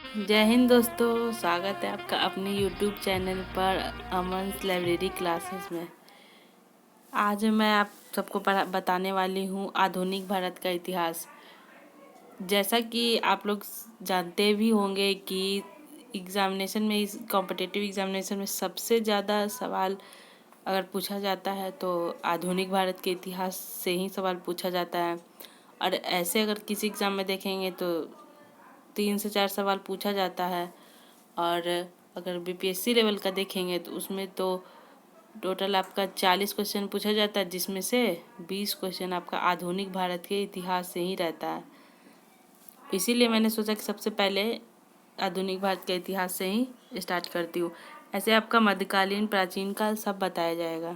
जय हिंद दोस्तों, स्वागत है आपका अपने यूट्यूब चैनल पर अमन्स लाइब्रेरी क्लासेस में। आज मैं आप सबको बताने वाली हूँ आधुनिक भारत का इतिहास। जैसा कि आप लोग जानते भी होंगे कि एग्ज़ामिनेशन में, इस कॉम्पिटिटिव एग्ज़ामिनेशन में सबसे ज़्यादा सवाल अगर पूछा जाता है तो आधुनिक भारत के इतिहास से ही सवाल पूछा जाता है। और ऐसे अगर किसी एग्ज़ाम में देखेंगे तो 3 से 4 सवाल पूछा जाता है। और अगर बीपीएससी लेवल का देखेंगे तो उसमें तो टोटल आपका 40 क्वेश्चन पूछा जाता है, जिसमें से 20 क्वेश्चन आपका आधुनिक भारत के इतिहास से ही रहता है। इसीलिए मैंने सोचा कि सबसे पहले आधुनिक भारत के इतिहास से ही स्टार्ट करती हूँ। ऐसे आपका मध्यकालीन, प्राचीन काल सब बताया जाएगा।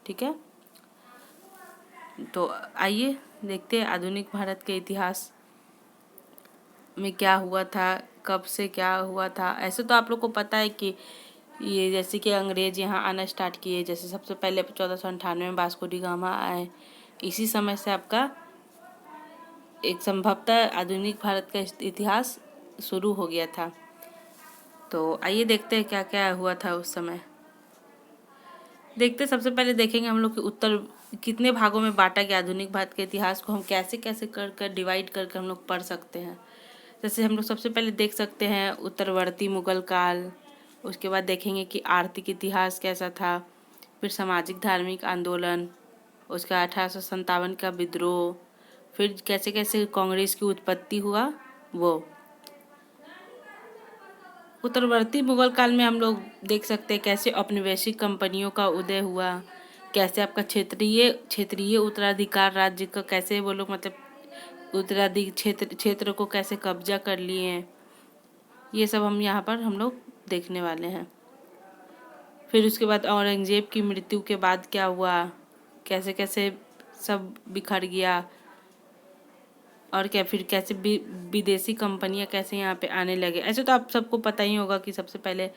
ठीक है, तो आइए देखते हैं आधुनिक भारत के इतिहास में क्या हुआ था, कब से क्या हुआ था। ऐसे तो आप लोग को पता है कि ये जैसे कि अंग्रेज यहाँ आना स्टार्ट किए, जैसे सबसे पहले 1498 में वास्को डी गामा आए। इसी समय से आपका एक संभवतः आधुनिक भारत का इतिहास शुरू हो गया था। तो आइए देखते हैं क्या क्या हुआ था उस समय। देखते सबसे पहले देखेंगे हम लोग कि उत्तर कितने भागों में बांटा गया आधुनिक भारत के इतिहास को, हम कैसे कैसे कर कर डिवाइड करके हम लोग पढ़ सकते हैं। जैसे हम लोग सबसे पहले देख सकते हैं उत्तरवर्ती मुगल काल। उसके बाद देखेंगे कि आर्थिक इतिहास कैसा था, फिर सामाजिक धार्मिक आंदोलन, उसका 1857 का विद्रोह, फिर कैसे कैसे कांग्रेस की उत्पत्ति हुआ वो। उत्तरवर्ती मुगल काल में हम लोग देख सकते हैं कैसे औपनिवेशिक कंपनियों का उदय हुआ, कैसे आपका क्षेत्रीय क्षेत्रीय उत्तराधिकार राज्य का कैसे वो लोग मतलब उत्तराधिक क्षेत्र को कैसे कब्जा कर लिए हैं। ये सब यहाँ पर हम लोग देखने वाले हैं। फिर उसके बाद औरंगजेब की मृत्यु के बाद क्या हुआ, कैसे कैसे सब बिखर गया, और क्या फिर कैसे विदेशी कंपनियां कैसे यहाँ पे आने लगे। ऐसे तो आप सबको पता ही होगा कि सबसे पहले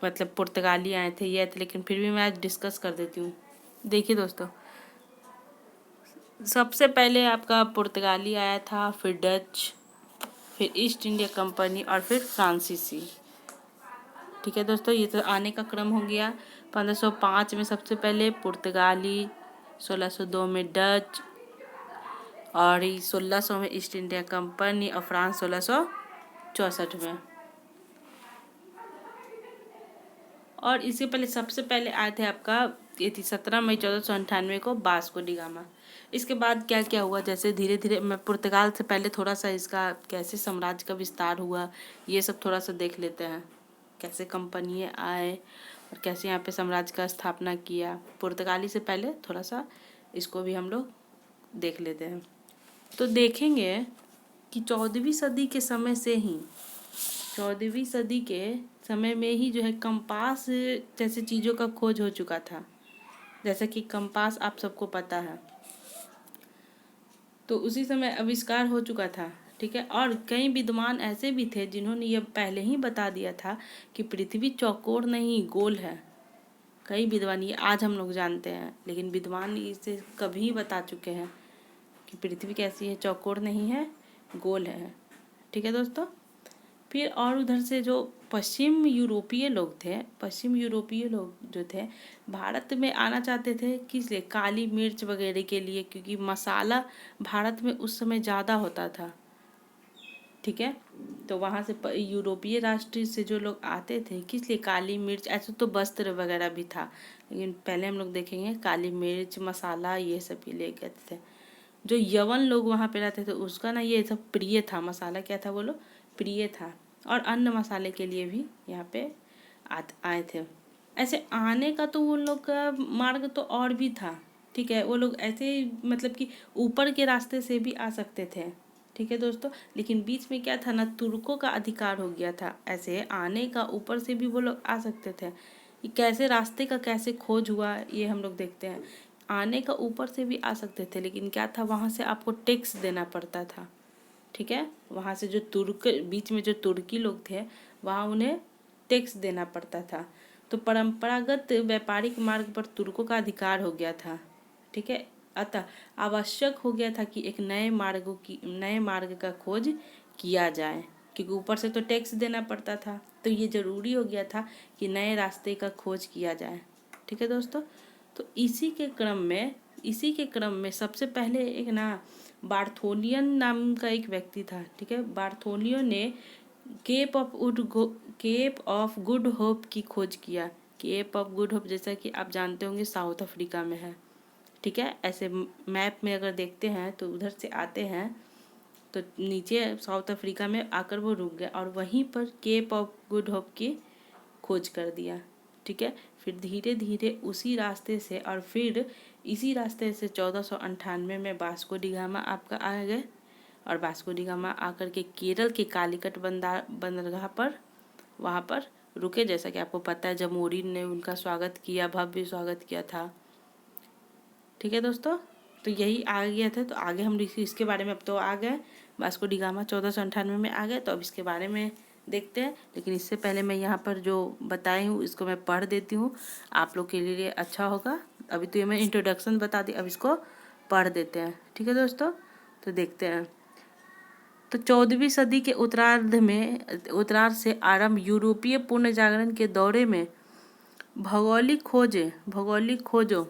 मतलब पुर्तगाली आए थे, ये थे, लेकिन फिर भी मैं आज डिस्कस कर देती हूँ। देखिए दोस्तों, सबसे पहले आपका पुर्तगाली आया था, फिर डच, फिर ईस्ट इंडिया कंपनी और फिर फ्रांसीसी। ठीक है दोस्तों, ये तो आने का क्रम हो गया। 1505 में सबसे पहले पुर्तगाली, 1602 में डच, और 1600 में ईस्ट इंडिया कंपनी, और फ्रांस 1664 में। और इसके पहले सबसे पहले आए थे आपका 17 मई 1498 को वास्को डी गामा। इसके बाद क्या क्या हुआ, जैसे धीरे धीरे मैं पुर्तगाल से पहले थोड़ा सा इसका कैसे साम्राज्य का विस्तार हुआ ये सब थोड़ा सा देख लेते हैं। कैसे कंपनियाँ आए और कैसे यहाँ पे साम्राज्य का स्थापना किया। पुर्तगाली से पहले थोड़ा सा इसको भी हम लोग देख लेते हैं। तो देखेंगे कि 14वीं सदी के समय से ही, 14वीं सदी के समय में ही जो है कंपास जैसे चीज़ों का खोज हो चुका था। जैसा कि कंपास आप सबको पता है, तो उसी समय आविष्कार हो चुका था। ठीक है, और कई विद्वान ऐसे भी थे जिन्होंने ये पहले ही बता दिया था कि पृथ्वी चौकोर नहीं गोल है। कई विद्वान, ये आज हम लोग जानते हैं, लेकिन विद्वान इसे कभी बता चुके हैं कि पृथ्वी कैसी है, चौकोर नहीं है, गोल है। ठीक है दोस्तों, फिर और उधर से जो पश्चिम यूरोपीय लोग जो थे भारत में आना चाहते थे, किस लिए, काली मिर्च वगैरह के लिए, क्योंकि मसाला भारत में उस समय ज़्यादा होता था। ठीक है, तो वहाँ से यूरोपीय राष्ट्र से जो लोग आते थे, किस लिए, काली मिर्च। ऐसे तो वस्त्र वगैरह भी था, लेकिन पहले हम लोग देखेंगे काली मिर्च, मसाला, ये सब भी ले गए थे। जो यवन लोग वहाँ पे रहते थे उसका ना ये सब प्रिय था, मसाला क्या था बोलो, प्रिय था। और अन्य मसाले के लिए भी यहाँ पे आए थे। ऐसे आने का तो उन लोग का मार्ग तो और भी था। ठीक है, वो लोग ऐसे मतलब कि ऊपर के रास्ते से भी आ सकते थे। ठीक है दोस्तों, लेकिन बीच में क्या था ना, तुर्कों का अधिकार हो गया था। ऐसे आने का ऊपर से भी वो लोग आ सकते थे। ये कैसे रास्ते का कैसे खोज हुआ ये हम लोग देखते हैं। आने का ऊपर से भी आ सकते थे, लेकिन क्या था, वहाँ से आपको टैक्स देना पड़ता था। ठीक है, वहाँ से जो बीच में जो तुर्की लोग थे वहाँ उन्हें टैक्स देना पड़ता था। तो परंपरागत व्यापारिक मार्ग पर तुर्कों का अधिकार हो गया था। ठीक है, अतः आवश्यक हो गया था कि एक नए मार्ग का खोज किया जाए। क्योंकि ऊपर से तो टैक्स देना पड़ता था। तो ये ज़रूरी हो गया था कि नए रास्ते का खोज किया जाए। ठीक है दोस्तों, तो इसी के क्रम में सबसे पहले एक ना बार्थोलियन नाम का एक व्यक्ति था। ठीक है, बार्थोलियो ने केप ऑफ गुड होप की खोज किया। केप ऑफ गुड होप जैसा कि आप जानते होंगे साउथ अफ्रीका में है। ठीक है, ऐसे मैप में अगर देखते हैं तो उधर से आते हैं तो नीचे साउथ अफ्रीका में आकर वो रुक गए और वहीं पर केप ऑफ गुड होप की खोज कर दिया। ठीक है, फिर धीरे धीरे उसी रास्ते से और फिर इसी रास्ते से 1498 में वास्को डी गामा आपका आ गए और वास्को डी गामा आकर के केरल के कालीकट बंदरगाह पर वहाँ पर रुके। जैसा कि आपको पता है जमोरिन ने उनका स्वागत किया, भव्य स्वागत किया था। ठीक है दोस्तों, तो यही आ गया था। तो आगे हम इसके बारे में अब तो आ गए, वास्को डी गामा 1498 में आ गए, तो अब इसके बारे में देखते हैं। लेकिन इससे पहले मैं यहाँ पर जो बताई हूँ इसको मैं पढ़ देती हूँ, आप लोग के लिए अच्छा होगा। अभी तो ये मैं इंट्रोडक्शन बता दी, अब इसको पढ़ देते हैं। ठीक है दोस्तों, तो देखते हैं। तो 14वीं सदी के उत्तरार्ध से आरंभ यूरोपीय पुनर्जागरण के दौरे में भौगोलिक खोजों,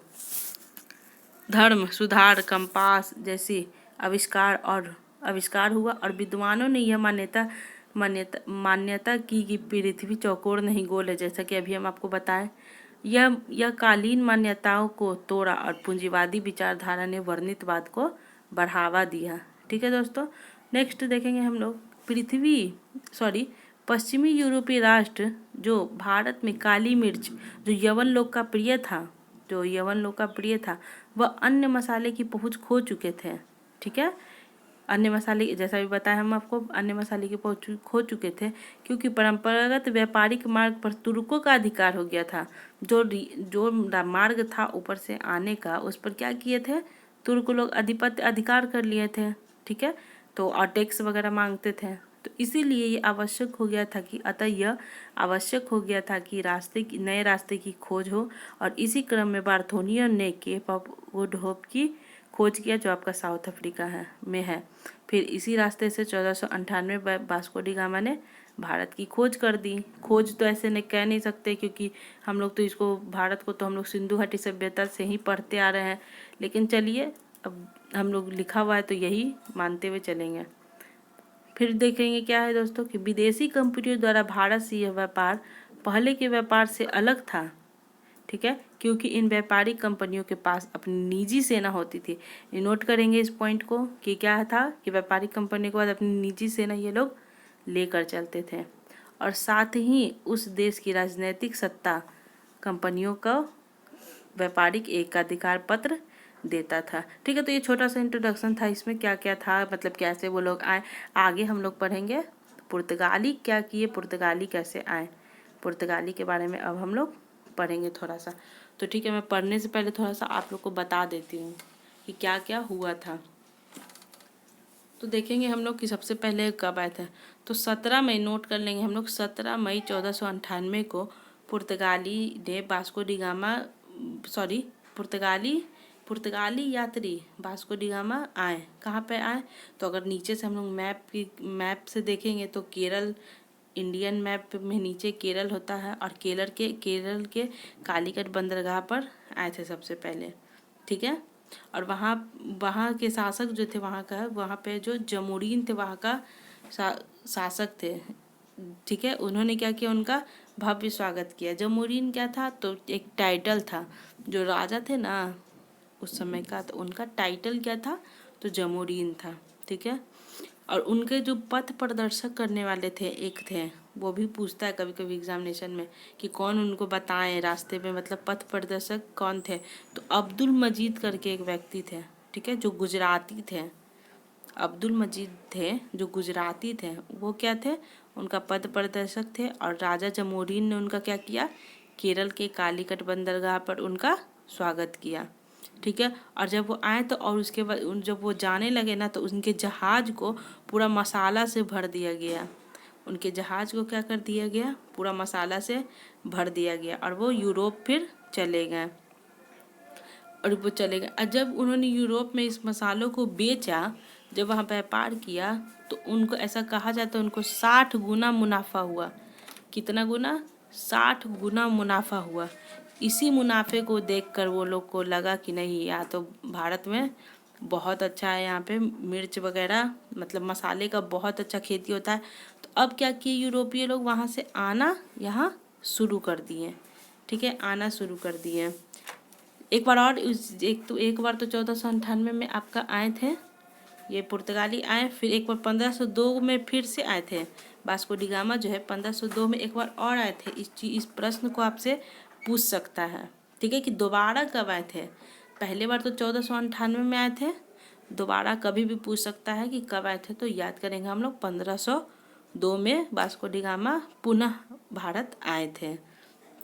धर्म सुधार, कंपास जैसी आविष्कार हुआ और विद्वानों ने यह मान्यता की कि पृथ्वी चौकोर नहीं गोल है। जैसा कि अभी हम आपको बताएं, यह कालीन मान्यताओं को तोड़ा और पूंजीवादी विचारधारा ने वर्णितवाद को बढ़ावा दिया। ठीक है दोस्तों, नेक्स्ट देखेंगे हम लोग पश्चिमी यूरोपीय राष्ट्र जो भारत में काली मिर्च जो यवन लोग का प्रिय था वह अन्य मसाले की पहुंच खो चुके थे। ठीक है, अन्य मसाले जैसा भी बताया हम आपको, अन्य मसाले की पहुंच खो चुके थे क्योंकि परंपरागत व्यापारिक मार्ग पर तुर्कों का अधिकार हो गया था। जो मार्ग था ऊपर से आने का, उस पर क्या किए थे तुर्क लोग, अधिकार कर लिए थे। ठीक है, तो और टैक्स वगैरह मांगते थे। तो इसीलिए ये आवश्यक हो गया था कि नए रास्ते की खोज हो और इसी क्रम में बार्थोलियो ने केप ऑफ गुड होप की खोज किया जो आपका साउथ अफ्रीका में है। फिर इसी रास्ते से 1498 वास्को डी गामा ने भारत की खोज कर दी। खोज तो ऐसे नहीं कह नहीं सकते क्योंकि हम लोग तो इसको भारत को तो हम लोग सिंधु घाटी सभ्यता से ही पढ़ते आ रहे हैं, लेकिन चलिए अब हम लोग लिखा हुआ है तो यही मानते हुए चलेंगे। फिर देखेंगे क्या है दोस्तों कि विदेशी कंपनियों द्वारा भारत से यह व्यापार पहले के व्यापार से अलग था। ठीक है, क्योंकि इन व्यापारिक कंपनियों के पास अपनी निजी सेना होती थी। नोट करेंगे इस पॉइंट को कि क्या था कि व्यापारिक कंपनी के बाद अपनी निजी सेना ये लोग लेकर चलते थे और साथ ही उस देश की राजनीतिक सत्ता कंपनियों का व्यापारिक एकाधिकार पत्र देता था। ठीक है, तो ये छोटा सा इंट्रोडक्शन था, इसमें क्या क्या था, मतलब कैसे वो लोग आए। आगे हम लोग पढ़ेंगे पुर्तगाली क्या किए, पुर्तगाली कैसे आए, पुर्तगाली के बारे में अब हम लोग पढ़ेंगे थोड़ा सा। तो ठीक है, मैं पढ़ने से पहले थोड़ा सा आप लोग को बता देती हूँ कि क्या क्या हुआ था। तो देखेंगे हम लोग कि सबसे पहले कब आए थे। तो 17 मई नोट कर लेंगे हम लोग, 17 मई 1498 को पुर्तगाली ने वास्को डी गामा पुर्तगाली यात्री वास्को डी गामा आए। कहाँ पे आए, तो अगर नीचे से हम लोग मैप से देखेंगे तो केरल, इंडियन मैप में नीचे केरल होता है और केरल के कालीकट बंदरगाह पर आए थे सबसे पहले। ठीक है, और वहाँ के शासक जो थे वहाँ पे जो जमोरीन थे वहाँ का शासक थे। ठीक है, उन्होंने क्या किया, उनका भव्य स्वागत किया। जमोरीन क्या था, तो एक टाइटल था, जो राजा थे ना उस समय का, तो उनका टाइटल क्या था, तो जमोरीन था। ठीक है, और उनके जो पथ प्रदर्शक करने वाले थे एक थे, वो भी पूछता है कभी कभी एग्जामिनेशन में कि कौन उनको बताएं रास्ते में, मतलब पथ प्रदर्शक कौन थे, तो अब्दुल मजीद करके एक व्यक्ति थे। ठीक है, जो गुजराती थे, अब्दुल मजीद थे जो गुजराती थे, वो क्या थे, उनका पथ प्रदर्शक थे। और राजा जमोरीन ने उनका क्या किया, केरल के कालीकट बंदरगाह पर उनका स्वागत किया। ठीक है, और जब वो आए तो और उसके बाद जब वो जाने लगे ना, तो उनके जहाज को पूरा मसाला से भर दिया गया। उनके जहाज को क्या कर दिया गया, पूरा मसाला से भर दिया गया और वो यूरोप फिर चले गए। और जब उन्होंने यूरोप में इस मसालों को बेचा, जब वहाँ व्यापार किया तो उनको ऐसा कहा जाता है उनको 60 गुना मुनाफा हुआ। कितना गुना? 60 गुना मुनाफा हुआ। इसी मुनाफे को देखकर वो लोग को लगा कि नहीं, यहाँ तो भारत में बहुत अच्छा है, यहाँ पे मिर्च वगैरह मतलब मसाले का बहुत अच्छा खेती होता है। तो अब क्या किए यूरोपीय लोग, वहाँ से आना यहाँ शुरू कर दिए। ठीक है, आना शुरू कर दिए। एक बार और एक बार तो 1498 में आपका आए थे ये पुर्तगाली आए, फिर एक बार 1502 में फिर से आए थे। वास्को डी गामा जो है 1502 में एक बार और आए थे। इस प्रश्न को आपसे पूछ सकता है। ठीक है, कि दोबारा कब आए थे। पहले बार तो 1498 में आए थे, दोबारा कभी भी पूछ सकता है कि कब आए थे। तो याद करेंगे हम लोग 1502 में वास्को डी गामा पुनः भारत आए थे।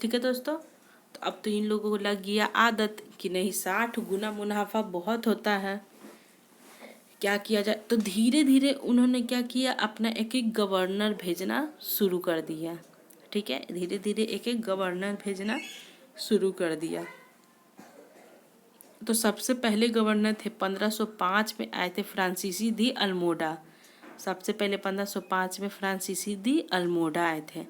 ठीक है दोस्तों, तो अब तो इन लोगों को लग गया आदत कि नहीं 60 गुना मुनाफा बहुत होता है, क्या किया जाए। तो धीरे धीरे उन्होंने क्या किया, अपना एक एक गवर्नर भेजना शुरू कर दिया। ठीक है, धीरे धीरे एक एक गवर्नर भेजना शुरू कर दिया। तो सबसे पहले गवर्नर थे 1505 में आए थे फ्रांसीसी दी अल्मोडा। सबसे पहले 1505 में फ्रांसीसी दी अल्मोडा आए थे।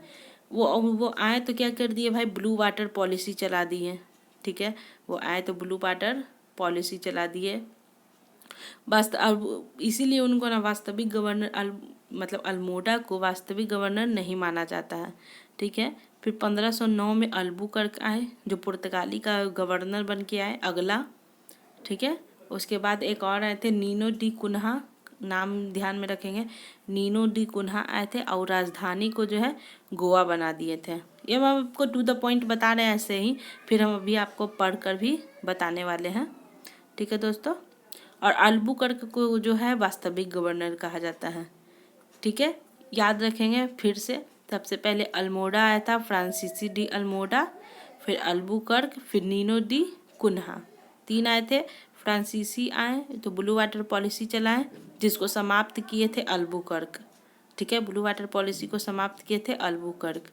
वो आए तो क्या कर दिए भाई, ब्लू वाटर पॉलिसी चला दिए। ठीक है, वो आए तो ब्लू वाटर पॉलिसी चला दिए। बस अब इसीलिए उनको ना वास्तविक गवर्नर मतलब अल्मोडा को वास्तविक गवर्नर नहीं माना जाता है। ठीक है, फिर 1509 में अल्बुकर्क आए जो पुर्तगाली का गवर्नर बन के आए अगला। ठीक है, उसके बाद एक और आए थे नीनो डी कुन्हा, नाम ध्यान में रखेंगे, नीनो डी कुन्हा आए थे और राजधानी को जो है गोवा बना दिए थे। ये हम आपको टू द पॉइंट बता रहे हैं ऐसे ही, फिर हम अभी आपको पढ़ कर भी बताने वाले हैं। ठीक है दोस्तों, और अल्बुकर्क को जो है वास्तविक गवर्नर कहा जाता है। ठीक है, याद रखेंगे फिर से। सबसे पहले अल्मोडा आया था, फ्रांसीसी डी अल्मोडा, फिर अल्बुकर्क, फिर नीनो डी कुन्हा, 3 आए थे। फ्रांसीसी आए तो ब्लू वाटर पॉलिसी चलाएं जिसको समाप्त किए थे अल्बुकर्क। ठीक है, ब्लू वाटर पॉलिसी को समाप्त किए थे अल्बुकर्क।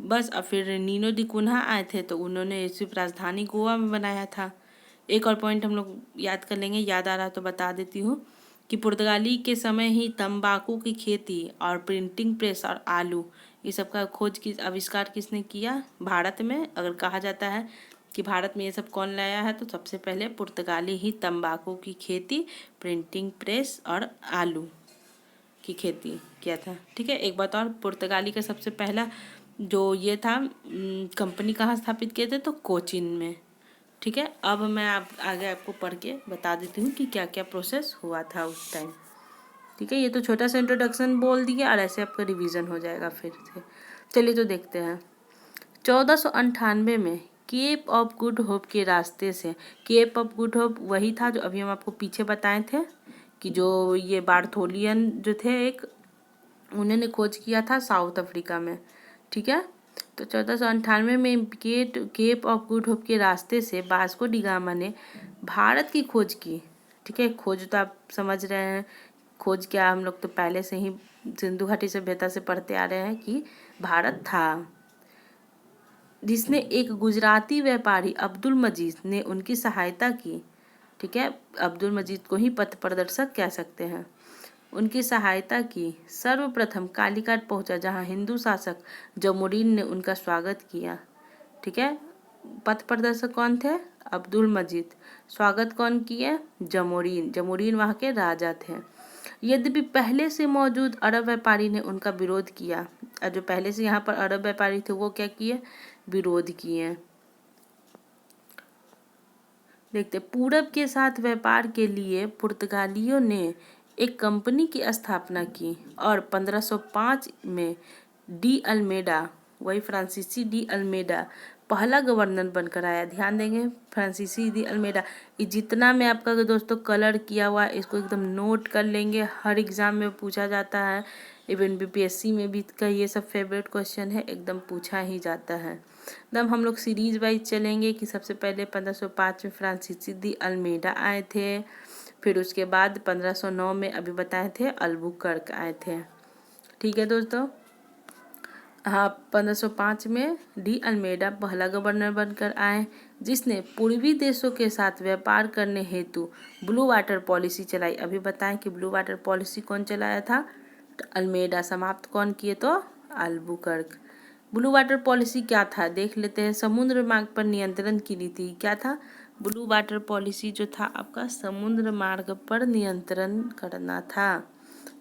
बस, अब फिर नीनो डी कुन्हा आए थे तो उन्होंने सिर्फ राजधानी गोवा में बनाया था। एक और पॉइंट हम लोग याद कर लेंगे, याद आ रहा तो बता देती हूँ कि पुर्तगाली के समय ही तंबाकू की खेती और प्रिंटिंग प्रेस और आलू ये सब का आविष्कार किसने किया भारत में। अगर कहा जाता है कि भारत में ये सब कौन लाया है तो सबसे पहले पुर्तगाली ही तंबाकू की खेती, प्रिंटिंग प्रेस और आलू की खेती किया था। ठीक है, एक बात और, पुर्तगाली का सबसे पहला जो ये था कंपनी कहाँ स्थापित किए थे तो कोचीन में। ठीक है, अब मैं आगे आपको पढ़ के बता देती हूँ कि क्या क्या प्रोसेस हुआ था उस टाइम। ठीक है, ये तो छोटा सा इंट्रोडक्शन बोल दिया और ऐसे आपका रिवीजन हो जाएगा फिर से। चलिए तो देखते हैं। 1498 में केप ऑफ गुड होप के रास्ते से, केप ऑफ गुड होप वही था जो अभी हम आपको पीछे बताए थे कि जो ये बार्थोलियन जो थे एक, उन्होंने खोज किया था साउथ अफ्रीका में। ठीक है, तो 1498 में केप ऑफ गुड होप के रास्ते से वास्को डी गामा ने भारत की खोज की। ठीक है, खोज तो आप समझ रहे हैं, खोज क्या, हम लोग तो पहले से ही सिंधु घाटी सभ्यता से पढ़ते आ रहे हैं कि भारत था। जिसने एक गुजराती व्यापारी अब्दुल मजीद ने उनकी सहायता की। ठीक है, अब्दुल मजीद को ही पथ प्रदर्शक कह सकते हैं, उनकी सहायता की। सर्वप्रथम कालीकट पहुंचा जहां हिंदू शासक जमोरीन ने उनका स्वागत किया। ठीक है, पथ प्रदर्शक कौन थे, अब्दुल मजीद। स्वागत कौन किए, जमोरीन। जमोरीन वहाँ के राजा थे। यद्यपि पहले से मौजूद अरब व्यापारी ने उनका विरोध किया, और जो पहले से यहाँ पर अरब व्यापारी थे वो क्या किए, विरोध किए। देखते, पूरब के साथ व्यापार के लिए पुर्तगालियों ने एक कंपनी की स्थापना की और 1505 में डी अल्मेडा, वही फ्रांसीसी डी अल्मेडा पहला गवर्नर बनकर आया। ध्यान देंगे, फ्रांसीसी डी अल्मेडा, ये जितना मैं आपका दोस्तों कलर किया हुआ है इसको एकदम नोट कर लेंगे, हर एग्जाम में पूछा जाता है, इवन बीपीएससी में भी का ये सब फेवरेट क्वेश्चन है, एकदम पूछा ही जाता है। एकदम हम लोग सीरीज वाइज चलेंगे कि सबसे पहले 1505 में फ्रांसीसी दी अल्मेडा आए थे, फिर उसके बाद 1509 में अभी बताए थे अल्बुकर्क आए थे। ठीक है दोस्तों, हाँ, 1505 में डी अल्मेडा पहला गवर्नर बनकर आए, जिसने पूर्वी देशों के साथ व्यापार करने हेतु ब्लू वाटर पॉलिसी चलाई। अभी बताएं कि ब्लू वाटर पॉलिसी कौन चलाया था? तो अल्मेडा। समाप्त कौन किए? तो अल्बुकर्क। ब्लू वाटर पॉलिसी क्या था देख लेते हैं। समुद्र मार्ग पर नियंत्रण की नीति। क्या था? ब्लू वाटर पॉलिसी जो था आपका समुद्र मार्ग पर नियंत्रण करना था।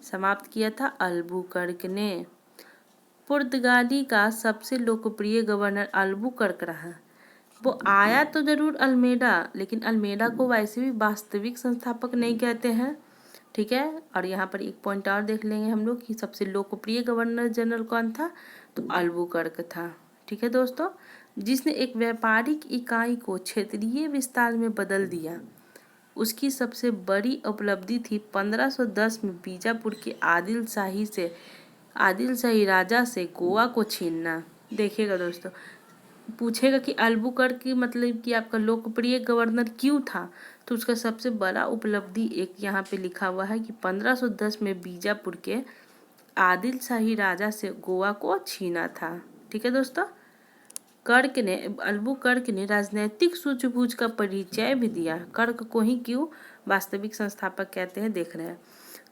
समाप्त किया था अल्बुकर्क ने। पुर्तगाली का सबसे लोकप्रिय गवर्नर अल्बुकर्क रहा। वो आया तो जरूर अल्मेडा, लेकिन अल्मेडा को वैसे भी वास्तविक संस्थापक नहीं कहते हैं। ठीक है, और यहाँ पर एक पॉइंट और देख लेंगे हम लोग कि सबसे लोकप्रिय गवर्नर जनरल कौन था? तो अल्बुकर्क था। ठीक है दोस्तों, जिसने एक व्यापारिक इकाई को क्षेत्रीय विस्तार में बदल दिया। उसकी सबसे बड़ी उपलब्धि थी 1510 में बीजापुर के आदिल शाही राजा से गोवा को छीनना। देखिएगा दोस्तों, पूछेगा कि अल्बुकर्क की मतलब कि आपका लोकप्रिय गवर्नर क्यों था, तो उसका सबसे बड़ा उपलब्धि एक यहाँ पे लिखा हुआ है कि 1510 में बीजापुर के आदिल शाही राजा से गोवा को छीना था। ठीक है दोस्तों, अल्बुकर्क ने राजनैतिक सूझबूझ का परिचय भी दिया। कर्क को ही क्यों वास्तविक संस्थापक कहते हैं देख रहे हैं।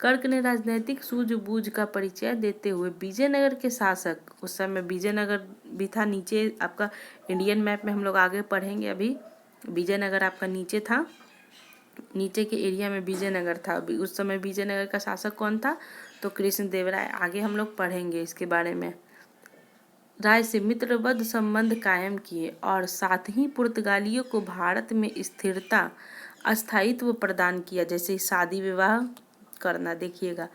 कर्क ने राजनैतिक सूझबूझ का परिचय देते हुए विजयनगर के शासक, उस समय विजयनगर भी था, नीचे आपका इंडियन मैप में हम लोग आगे पढ़ेंगे। अभी विजयनगर आपका नीचे था, नीचे के एरिया में विजयनगर था। अभी उस समय विजयनगर का शासक कौन था? तो कृष्णदेवराय। आगे हम लोग पढ़ेंगे इसके बारे में। राय से मित्रवत संबंध कायम किए और साथ ही पुर्तगालियों को भारत में स्थिरता अस्थायित्व प्रदान किया, जैसे शादी विवाह करना। देखिएगा,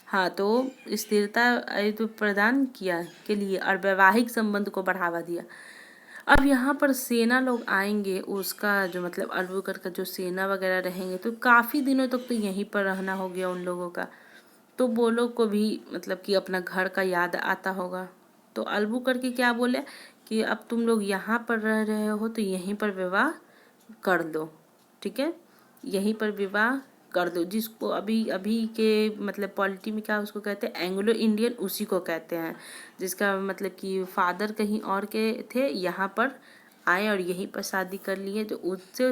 हाँ, तो स्थिरता प्रदान किया के लिए और वैवाहिक संबंध को बढ़ावा दिया। अब यहाँ पर सेना लोग आएंगे, उसका जो मतलब अल्बुकर्क का जो सेना वगैरह रहेंगे, तो काफ़ी दिनों तक तो यहीं पर रहना हो गया उन लोगों का। तो वो लोग को भी मतलब कि अपना घर का याद आता होगा। तो अल्बुकर्क क्या बोले कि अब तुम लोग यहाँ पर रह रहे हो तो यहीं पर विवाह कर दो। ठीक है, यहीं पर विवाह कर दो। जिसको अभी अभी के मतलब पॉलिटी में क्या उसको कहते हैं? एंग्लो इंडियन, उसी को कहते हैं। जिसका मतलब कि फादर कहीं और के थे, यहाँ पर आए और यहीं पर शादी कर लिए, तो उससे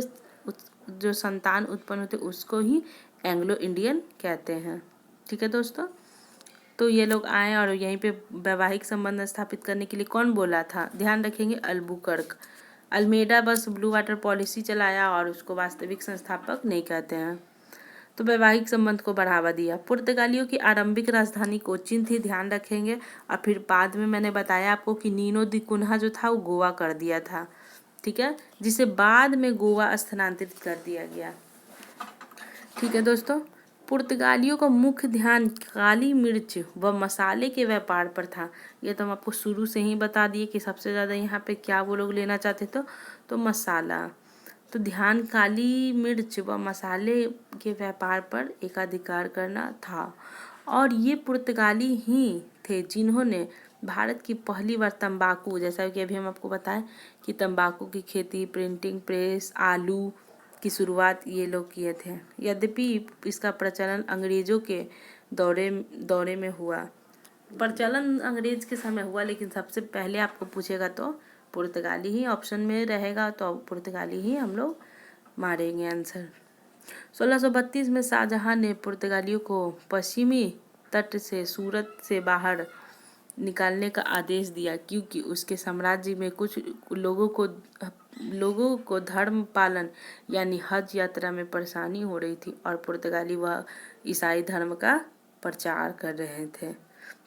जो संतान उत्पन्न होते उसको ही एंग्लो इंडियन कहते हैं। ठीक है दोस्तों, तो ये लोग आए और यहीं पे वैवाहिक संबंध स्थापित करने के लिए कौन बोला था? ध्यान रखेंगे, अल्बुकर्क। अल्मेडा बस ब्लू वाटर पॉलिसी चलाया और उसको वास्तविक संस्थापक नहीं कहते हैं। तो वैवाहिक संबंध को बढ़ावा दिया। पुर्तगालियों की आरंभिक राजधानी कोचीन थी, ध्यान रखेंगे। और फिर बाद में मैंने बताया आपको कि नीनो दी कुन्हा जो था वो गोवा कर दिया था। ठीक है, जिसे बाद में गोवा स्थानांतरित कर दिया गया। ठीक है दोस्तों, पुर्तगालियों का मुख्य ध्यान काली मिर्च व मसाले के व्यापार पर था। ये तो हम आपको शुरू से ही बता दिए कि सबसे ज़्यादा यहाँ पे क्या वो लोग लेना चाहते थे, तो मसाला। तो ध्यान काली मिर्च व मसाले के व्यापार पर एकाधिकार करना था। और ये पुर्तगाली ही थे जिन्होंने भारत की पहली बार तंबाकू, जैसा कि अभी हम आपको बताएं कि तंबाकू की खेती, प्रिंटिंग प्रेस, आलू की शुरुआत ये लोग किए थे। यद्यपि इसका प्रचलन अंग्रेजों के दौरे में हुआ। प्रचलन अंग्रेज के समय हुआ, लेकिन सबसे पहले आपको पूछेगा तो पुर्तगाली ही ऑप्शन में रहेगा, तो पुर्तगाली ही हम लोग मारेंगे आंसर। 1632 में शाहजहां ने पुर्तगालियों को पश्चिमी तट से सूरत से बाहर निकालने का आदेश दिया, क्योंकि उसके साम्राज्य में कुछ लोगों को धर्म पालन यानी हज यात्रा में परेशानी हो रही थी और पुर्तगाली वह ईसाई धर्म का प्रचार कर रहे थे।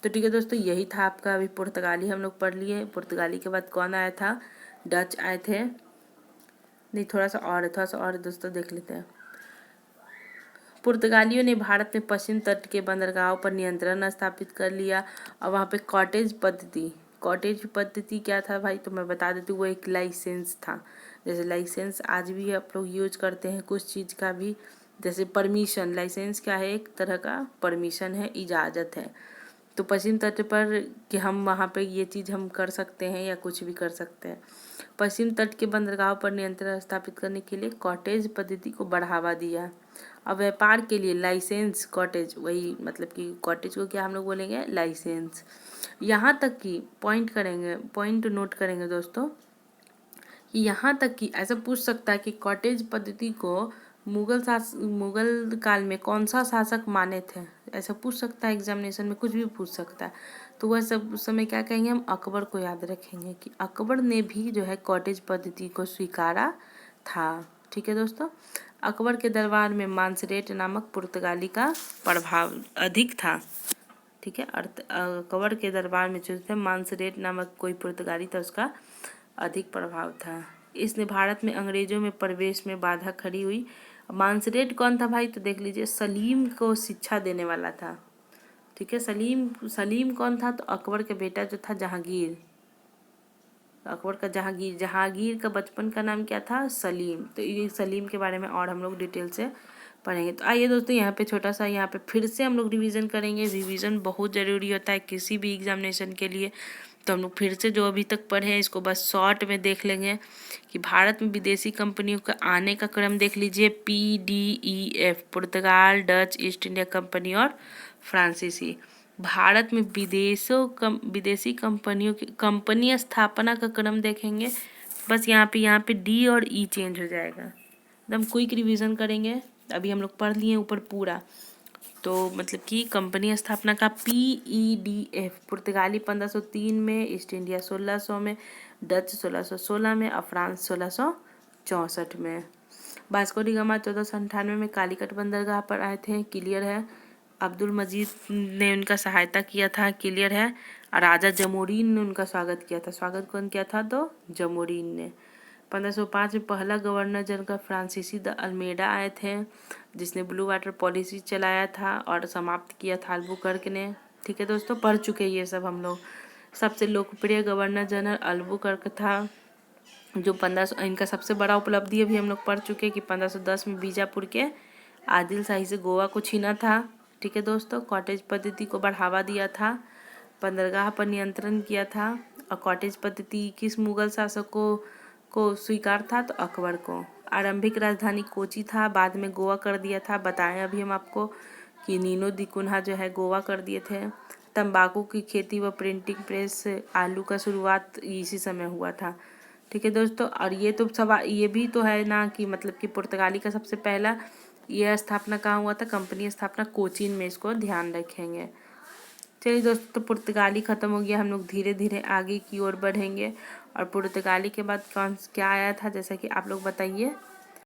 तो ठीक है दोस्तों, यही था आपका। अभी पुर्तगाली हम लोग पढ़ लिए। पुर्तगाली के बाद कौन आया था? डच आए थे। नहीं, थोड़ा सा और दोस्तों देख लेते हैं। पुर्तगालियों ने भारत में पश्चिम तट के बंदरगाहों पर नियंत्रण स्थापित कर लिया और वहाँ पे कॉटेज पद्धति क्या था भाई? तो मैं बता देती हूँ, वो एक लाइसेंस था। जैसे लाइसेंस आज भी आप लोग यूज करते हैं कुछ चीज़ का भी, जैसे परमिशन। लाइसेंस क्या है? एक तरह का परमिशन है, इजाज़त है। तो पश्चिम तट पर कि हम वहाँ पे ये चीज़ हम कर सकते हैं या कुछ भी कर सकते हैं। पश्चिम तट के बंदरगाहों पर नियंत्रण स्थापित करने के लिए कॉटेज पद्धति को बढ़ावा दिया और व्यापार के लिए लाइसेंस कॉटेज, वही मतलब कि कॉटेज को क्या हम लोग बोलेंगे? लाइसेंस। यहाँ तक कि पॉइंट नोट करेंगे दोस्तों कि यहाँ तक कि ऐसा पूछ सकता है कि कॉटेज पद्धति को मुगल काल में कौन सा शासक माने थे, ऐसा पूछ सकता है एग्जामिनेशन में, कुछ भी पूछ सकता है। तो वह सब उस समय क्या कहेंगे हम, अकबर को याद रखेंगे कि अकबर ने भी जो है कॉटेज पद्धति को स्वीकारा था। ठीक है दोस्तों, अकबर के दरबार में मांसरेट नामक पुर्तगाली का प्रभाव अधिक था। ठीक है, अकबर के दरबार में जो थे मांसरेट नामक कोई पुर्तगाली था, उसका अधिक प्रभाव था। इसने भारत में अंग्रेजों में प्रवेश में बाधा खड़ी हुई। मांसरेट कौन था भाई, तो देख लीजिए, सलीम को शिक्षा देने वाला था। ठीक है, सलीम कौन था, तो अकबर के बेटा जो था जहांगीर, अकबर का जहांगीर का बचपन का नाम क्या था, सलीम। तो ये सलीम के बारे में और हम लोग डिटेल से पढ़ेंगे। तो आइए दोस्तों, यहाँ पे छोटा सा यहाँ पे फिर से हम लोग रिवीजन करेंगे। रिवीजन बहुत ज़रूरी होता है किसी भी एग्जामिनेशन के लिए। तो हम लोग फिर से जो अभी तक पढ़े हैं इसको बस शॉर्ट में देख लेंगे कि भारत में विदेशी कंपनियों का आने का क्रम देख लीजिए। PDEF, पुर्तगाल, डच, ईस्ट इंडिया कंपनी और फ्रांसीसी। भारत में विदेशी कंपनी स्थापना का क्रम देखेंगे। बस यहाँ पे D और E चेंज हो जाएगा। एकदम क्विक रिवीजन करेंगे, अभी हम लोग पढ़ लिए ऊपर पूरा। तो मतलब कि कंपनी स्थापना का PEDF, पुर्तगाली 1503 में, ईस्ट इंडिया 1600 में, डच 1616 में और फ्रांस 1664 में। वास्को डी गामा 1498 में कालीकट बंदरगाह पर आए थे, क्लियर है। अब्दुल मजीद ने उनका सहायता किया था, क्लियर है। और राजा जमोरीन ने उनका स्वागत किया था। स्वागत कौन किया था, तो जमोरीन ने। 1505 में पहला गवर्नर जनरल फ्रांसीसी द अल्मेडा आए थे, जिसने ब्लू वाटर पॉलिसी चलाया था और समाप्त किया था अल्बुकर्क ने। ठीक है दोस्तों, पढ़ चुके ये सब हम लोग। सबसे लोकप्रिय गवर्नर जनरल अल्बुकर्क था, जो 1500, इनका सबसे बड़ा उपलब्धि अभी हम लोग पढ़ चुके कि 1510 में बीजापुर के आदिल शाही से गोवा को छीना था। ठीक है दोस्तों, कॉटेज पद्धति को बढ़ावा दिया था, बंदरगाह पर नियंत्रण किया था। और कॉटेज पद्धति किस मुगल शासकों को स्वीकार था, तो अकबर को। आरंभिक राजधानी कोची था, बाद में गोवा कर दिया था। बताएं अभी हम आपको कि नीनो दी कुन्हा जो है गोवा कर दिए थे। तंबाकू की खेती व प्रिंटिंग प्रेस, आलू का शुरुआत इसी समय हुआ था। ठीक है दोस्तों, और ये तो सवाल ये भी तो है ना कि मतलब कि पुर्तगाली का सबसे पहला ये स्थापना कहाँ हुआ था, कंपनी स्थापना कोचीन में, इसको ध्यान रखेंगे। चलिए दोस्तों, तो पुर्तगाली ख़त्म हो गया, हम लोग धीरे धीरे आगे की ओर बढ़ेंगे। और पुर्तगाली के बाद क्या आया था, जैसा कि आप लोग बताइए।